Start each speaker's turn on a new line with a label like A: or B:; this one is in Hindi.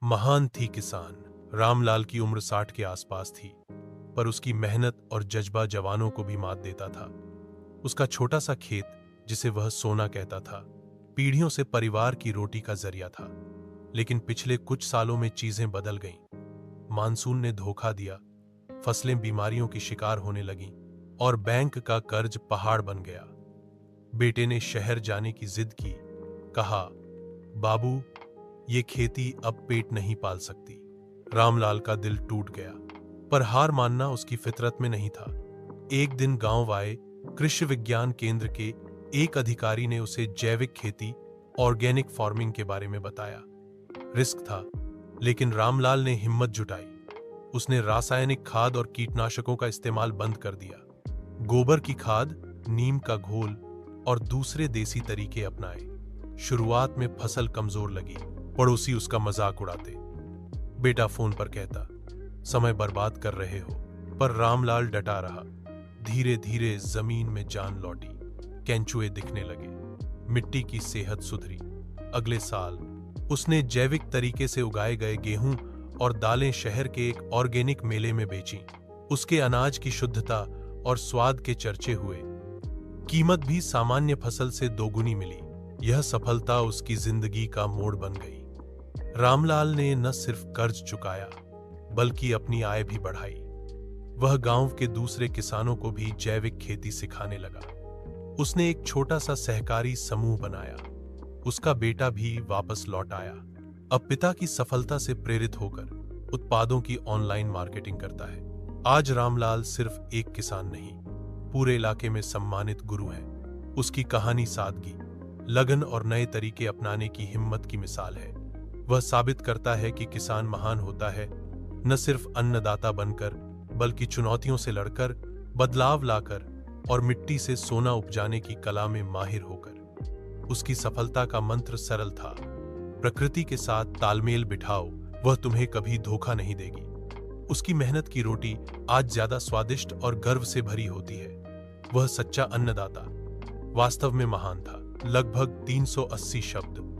A: महान थी किसान। रामलाल की उम्र 60 के आसपास थी, पर उसकी मेहनत और जज्बा जवानों को भी मात देता था। उसका छोटा सा खेत, जिसे वह सोना कहता था, पीढ़ियों से परिवार की रोटी का जरिया था। लेकिन पिछले कुछ सालों में चीजें बदल गईं। मानसून ने धोखा दिया, फसलें बीमारियों की शिकार होने लगीं और बैंक का कर्ज पहाड़ बन गया। बेटे ने शहर जाने की जिद की। कहा, बाबू, ये खेती अब पेट नहीं पाल सकती। रामलाल का दिल टूट गया, पर हार मानना उसकी फितरत में नहीं था। एक दिन गांव आए कृषि विज्ञान केंद्र के एक अधिकारी ने उसे जैविक खेती, ऑर्गेनिक फार्मिंग के बारे में बताया। रिस्क था, लेकिन रामलाल ने हिम्मत जुटाई। उसने रासायनिक खाद और कीटनाशकों का इस्तेमाल बंद कर दिया। गोबर की खाद, नीम का घोल और दूसरे देसी तरीके अपनाए। शुरुआत में फसल कमजोर लगी। पड़ोसी उसका मजाक उड़ाते। बेटा फोन पर कहता, समय बर्बाद कर रहे हो। पर रामलाल डटा रहा। धीरे धीरे जमीन में जान लौटी, केंचुए दिखने लगे, मिट्टी की सेहत सुधरी। अगले साल उसने जैविक तरीके से उगाए गए गेहूं और दालें शहर के एक ऑर्गेनिक मेले में बेचीं। उसके अनाज की शुद्धता और स्वाद के चर्चे हुए। कीमत भी सामान्य फसल से दोगुनी मिली। यह सफलता उसकी जिंदगी का मोड़ बन गई। रामलाल ने न सिर्फ कर्ज चुकाया, बल्कि अपनी आय भी बढ़ाई। वह गांव के दूसरे किसानों को भी जैविक खेती सिखाने लगा। उसने एक छोटा सा सहकारी समूह बनाया। उसका बेटा भी वापस लौट आया। अब पिता की सफलता से प्रेरित होकर उत्पादों की ऑनलाइन मार्केटिंग करता है। आज रामलाल सिर्फ एक किसान नहीं, पूरे इलाके में सम्मानित गुरु है। उसकी कहानी सादगी, लगन और नए तरीके अपनाने की हिम्मत की मिसाल है। वह साबित करता है कि किसान महान होता है, न सिर्फ अन्नदाता बनकर, बल्कि चुनौतियों से लड़कर, बदलाव लाकर और मिट्टी से सोना उपजाने की कला में माहिर होकर। उसकी सफलता का मंत्र सरल था, प्रकृति के साथ तालमेल बिठाओ, वह तुम्हें कभी धोखा नहीं देगी। उसकी मेहनत की रोटी आज ज्यादा स्वादिष्ट और गर्व से भरी होती है। वह सच्चा अन्नदाता वास्तव में महान था। लगभग 380 शब्द।